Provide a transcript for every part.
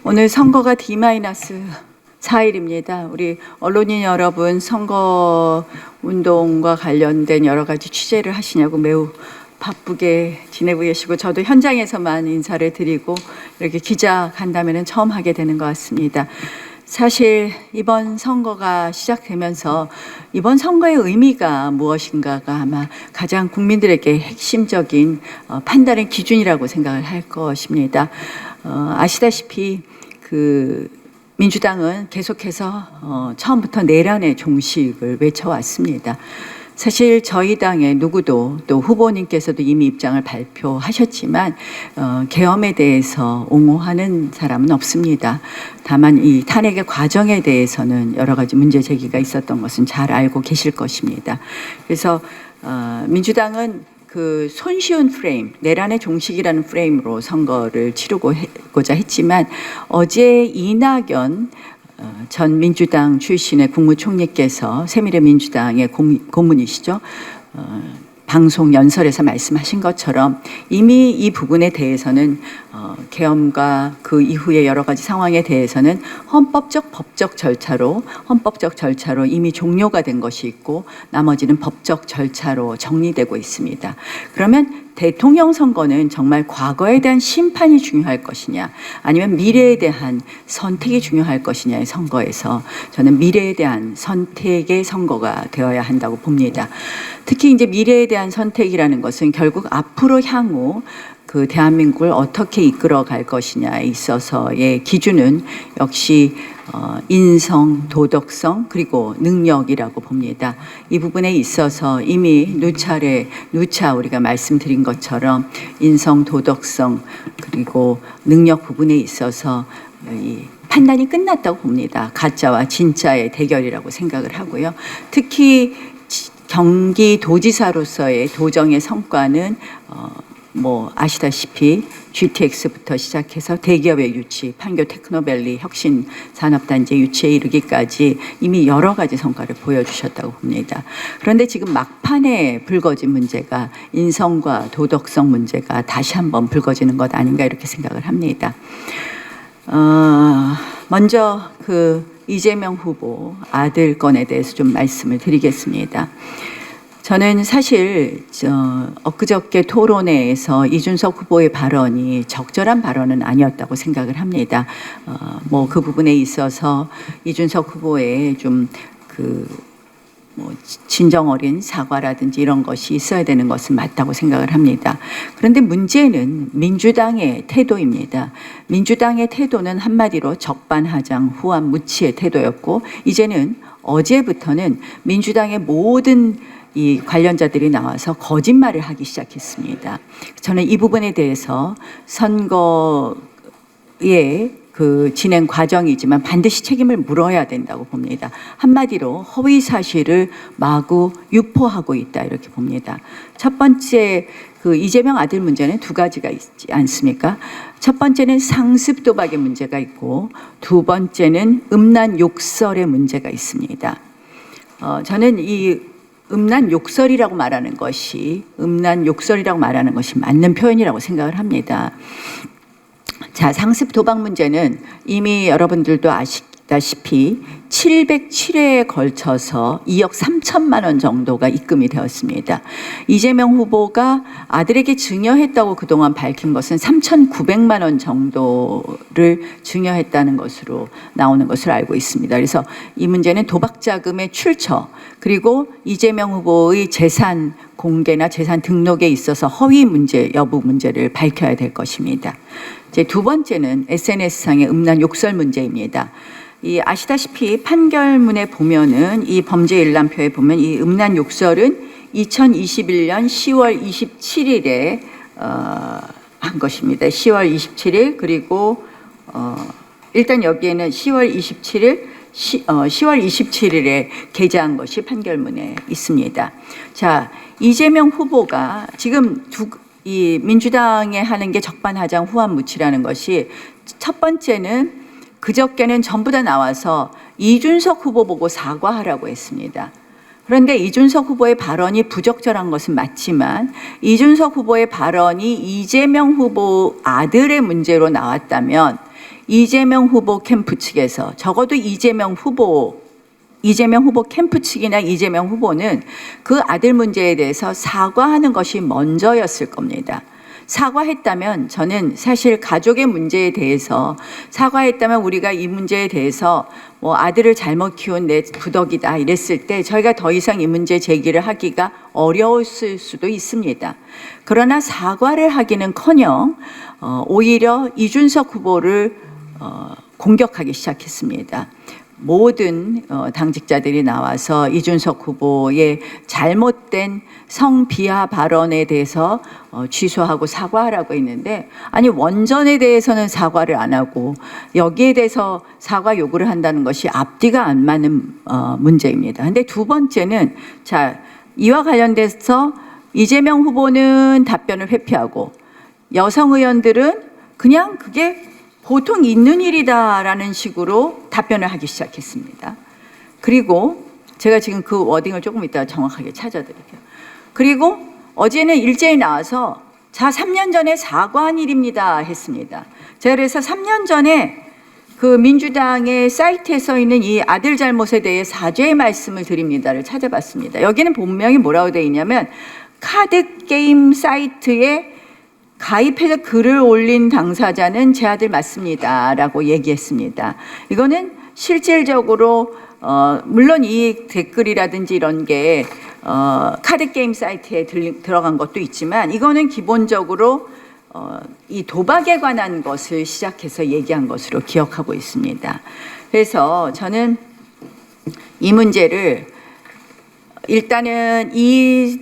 오늘 선거가 D-4일입니다. 우리 언론인 여러분 선거 운동과 관련된 여러 가지 취재를 하시냐고 매우 바쁘게 지내고 계시고, 저도 현장에서만 인사를 드리고 이렇게 기자 간담회는 처음 하게 되는 것 같습니다. 사실 이번 선거가 시작되면서 이번 선거의 의미가 무엇인가가 아마 가장 국민들에게 핵심적인 판단의 기준이라고 생각을 할 것입니다. 아시다시피 민주당은 계속해서 처음부터 내란의 종식을 외쳐왔습니다. 사실 저희 당의 누구도, 또 후보님께서도 이미 입장을 발표하셨지만 계엄에 대해서 옹호하는 사람은 없습니다. 다만 이 탄핵의 과정에 대해서는 여러 가지 문제 제기가 있었던 것은 잘 알고 계실 것입니다. 그래서 민주당은 그 손쉬운 프레임, 내란의 종식이라는 프레임으로 선거를 치르고자 했지만, 어제 이낙연 전 민주당 출신의 국무총리께서 새미래민주당의 고문이시죠. 방송 연설에서 말씀하신 것처럼 이미 이 부분에 대해서는 계엄과 그 이후의 여러 가지 상황에 대해서는 헌법적 절차로 이미 종료가 된 것이 있고, 나머지는 법적 절차로 정리되고 있습니다. 그러면 대통령 선거는 정말 과거에 대한 심판이 중요할 것이냐, 아니면 미래에 대한 선택이 중요할 것이냐의 선거에서 저는 미래에 대한 선택의 선거가 되어야 한다고 봅니다. 특히 이제 미래에 대한 선택이라는 것은 결국 앞으로 향후 그 대한민국을 어떻게 이끌어 갈 것이냐에 있어서의 기준은 역시 인성, 도덕성, 그리고 능력이라고 봅니다. 이 부분에 있어서 이미 누차 우리가 말씀드린 것처럼 인성, 도덕성, 그리고 능력 부분에 있어서 이 판단이 끝났다고 봅니다. 가짜와 진짜의 대결이라고 생각을 하고요. 특히 경기도지사로서의 도정의 성과는 아시다시피 GTX부터 시작해서 대기업의 유치, 판교 테크노밸리 혁신산업단지 유치에 이르기까지 이미 여러 가지 성과를 보여주셨다고 봅니다. 그런데 지금 막판에 불거진 문제가 인성과 도덕성 문제가 다시 한번 불거지는 것 아닌가, 이렇게 생각을 합니다. 먼저 이재명 후보 아들 건에 대해서 좀 말씀을 드리겠습니다. 저는 사실 엊그저께 토론회에서 이준석 후보의 발언이 적절한 발언은 아니었다고 생각을 합니다. 그 부분에 있어서 이준석 후보의 좀 진정 어린 사과라든지 이런 것이 있어야 되는 것은 맞다고 생각을 합니다. 그런데 문제는 민주당의 태도입니다. 민주당의 태도는 한마디로 적반하장 후한무치의 태도였고, 이제는 어제부터는 민주당의 모든 이 관련자들이 나와서 거짓말을 하기 시작했습니다. 저는 이 부분에 대해서 선거의 진행 과정이지만 반드시 책임을 물어야 된다고 봅니다. 한마디로 허위 사실을 마구 유포하고 있다, 이렇게 봅니다. 첫 번째, 이재명 아들 문제는 두 가지가 있지 않습니까? 첫 번째는 상습 도박의 문제가 있고, 두 번째는 음란 욕설의 문제가 있습니다. 저는 이 음란 욕설이라고 말하는 것이 맞는 표현이라고 생각을 합니다. 자, 상습 도박 문제는 이미 여러분들도 아시다시피 707회에 걸쳐서 2억 3천만 원 정도가 입금이 되었습니다. 이재명 후보가 아들에게 증여했다고 그동안 밝힌 것은 3,900만 원 정도를 증여했다는 것으로 나오는 것을 알고 있습니다. 그래서 이 문제는 도박 자금의 출처, 그리고 이재명 후보의 재산 공개나 재산 등록에 있어서 허위 문제, 여부 문제를 밝혀야 될 것입니다. 이제 두 번째는 SNS상의 음란 욕설 문제입니다. 아시다시피 판결문에 보면은 이 범죄 일람표에 보면 이 음란 욕설은 2021년 10월 27일에 한 것입니다. 10월 27일, 그리고 일단 여기에는 10월 27일에 게재한 것이 판결문에 있습니다. 자, 이재명 후보가 지금 이 민주당에 하는 게 적반하장 후한무치라는 것이, 첫 번째는 그저께는 전부 다 나와서 이준석 후보 보고 사과하라고 했습니다. 그런데 이준석 후보의 발언이 부적절한 것은 맞지만, 이준석 후보의 발언이 이재명 후보 아들의 문제로 나왔다면 이재명 후보 캠프 측에서 적어도 이재명 후보 캠프 측이나 이재명 후보는 그 아들 문제에 대해서 사과하는 것이 먼저였을 겁니다. 사과했다면 저는 사실 가족의 문제에 대해서 사과했다면 우리가 이 문제에 대해서 뭐 아들을 잘못 키운 내 부덕이다 이랬을 때 저희가 더 이상 이 문제 제기를 하기가 어려웠을 수도 있습니다. 그러나 사과를 하기는커녕 오히려 이준석 후보를 공격하기 시작했습니다. 모든 당직자들이 나와서 이준석 후보의 잘못된 성비하 발언에 대해서 취소하고 사과하라고 했는데, 아니 원전에 대해서는 사과를 안 하고 여기에 대해서 사과 요구를 한다는 것이 앞뒤가 안 맞는 문제입니다. 근데 두 번째는 자, 이와 관련돼서 이재명 후보는 답변을 회피하고 여성 의원들은 그냥 그게 보통 있는 일이다라는 식으로 답변을 하기 시작했습니다. 그리고 제가 지금 그 워딩을 조금 이따가 정확하게 찾아드릴게요. 그리고 어제는 일제히 나와서 자, 3년 전에 사과한 일입니다 했습니다. 제가 그래서 3년 전에 그 민주당의 사이트에 써 있는 이 아들 잘못에 대해 사죄의 말씀을 드립니다를 찾아봤습니다. 여기는 분명히 뭐라고 되어 있냐면 카드 게임 사이트에 가입해서 글을 올린 당사자는 제 아들 맞습니다라고 얘기했습니다. 이거는 실질적으로 물론 이 댓글이라든지 이런 게 카드 게임 사이트에 들어간 것도 있지만 이거는 기본적으로 이 도박에 관한 것을 시작해서 얘기한 것으로 기억하고 있습니다. 그래서 저는 이 문제를 일단은 이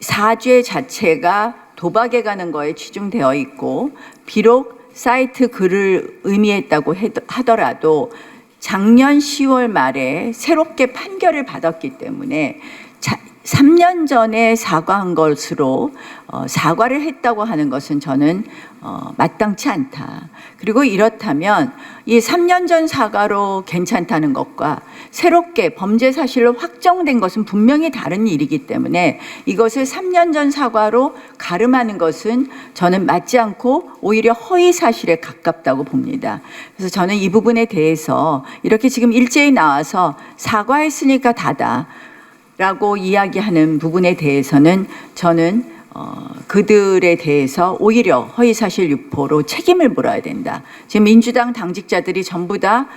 사죄 자체가 도박에 가는 거에 치중되어 있고 비록 사이트 글을 의미했다고 하더라도 작년 10월 말에 새롭게 판결을 받았기 때문에 3년 전에 사과한 것으로 사과를 했다고 하는 것은 저는 마땅치 않다. 그리고 이렇다면 이 3년 전 사과로 괜찮다는 것과 새롭게 범죄 사실로 확정된 것은 분명히 다른 일이기 때문에 이것을 3년 전 사과로 가름하는 것은 저는 맞지 않고 오히려 허위 사실에 가깝다고 봅니다. 그래서 저는 이 부분에 대해서 이렇게 지금 일제히 나와서 사과했으니까 다다 라고 이야기하는 부분에 대해서는 저는 그들에 대해서 오히려 허위사실 유포로 책임을 물어야 된다. 지금 민주당 당직자들이 전부 다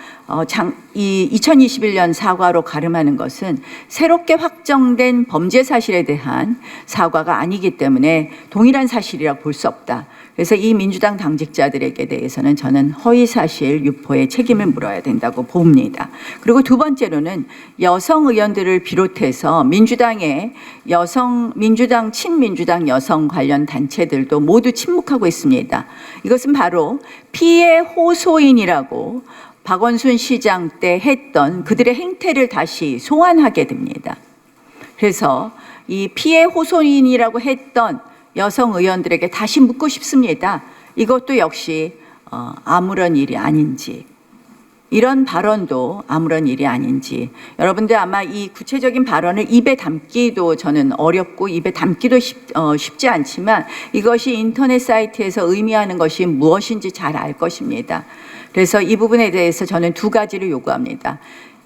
이 2021년 사과로 가름하는 것은 새롭게 확정된 범죄 사실에 대한 사과가 아니기 때문에 동일한 사실이라고 볼 수 없다. 그래서 이 민주당 당직자들에게 대해서는 저는 허위사실 유포에 책임을 물어야 된다고 봅니다. 그리고 두 번째로는 여성 의원들을 비롯해서 민주당의 민주당 친민주당 여성 관련 단체들도 모두 침묵하고 있습니다. 이것은 바로 피해 호소인이라고 박원순 시장 때 했던 그들의 행태를 다시 소환하게 됩니다. 그래서 이 피해 호소인이라고 했던 여성 의원들에게 다시 묻고 싶습니다. 이것도 역시 아무런 일이 아닌지, 이런 발언도 아무런 일이 아닌지, 여러분들 아마 이 구체적인 발언을 입에 담기도 저는 어렵고 입에 담기도 쉽지 않지만 이것이 인터넷 사이트에서 의미하는 것이 무엇인지 잘 알 것입니다. 그래서 이 부분에 대해서 저는 두 가지를 요구합니다.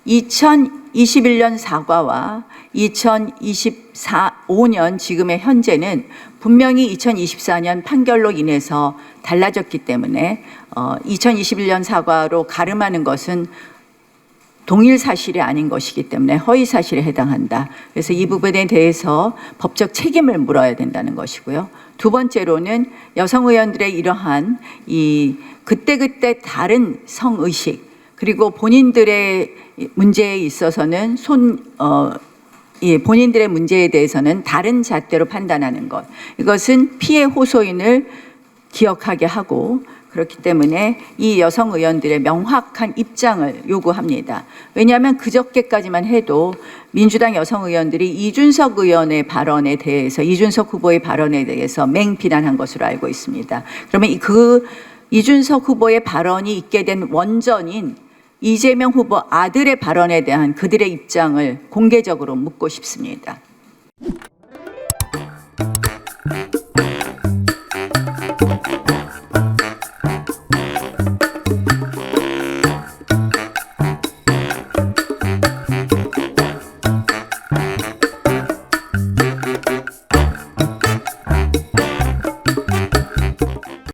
2021년 사과와 2025년 지금의 현재는 분명히 2024년 판결로 인해서 달라졌기 때문에 2021년 사과로 가름하는 것은 동일 사실이 아닌 것이기 때문에 허위 사실에 해당한다. 그래서 이 부분에 대해서 법적 책임을 물어야 된다는 것이고요. 두 번째로는 여성 의원들의 이러한 이 그때그때 다른 성의식, 그리고 본인들의 문제에 있어서는 본인들의 문제에 대해서는 다른 잣대로 판단하는 것, 이것은 피해 호소인을 기억하게 하고, 그렇기 때문에 이 여성 의원들의 명확한 입장을 요구합니다. 왜냐하면 그저께까지만 해도 민주당 여성 의원들이 이준석 의원의 발언에 대해서, 이준석 후보의 발언에 대해서 맹비난한 것으로 알고 있습니다. 그러면 그 이준석 후보의 발언이 있게 된 원전인 이재명 후보 아들의 발언에 대한 그들의 입장을 공개적으로 묻고 싶습니다.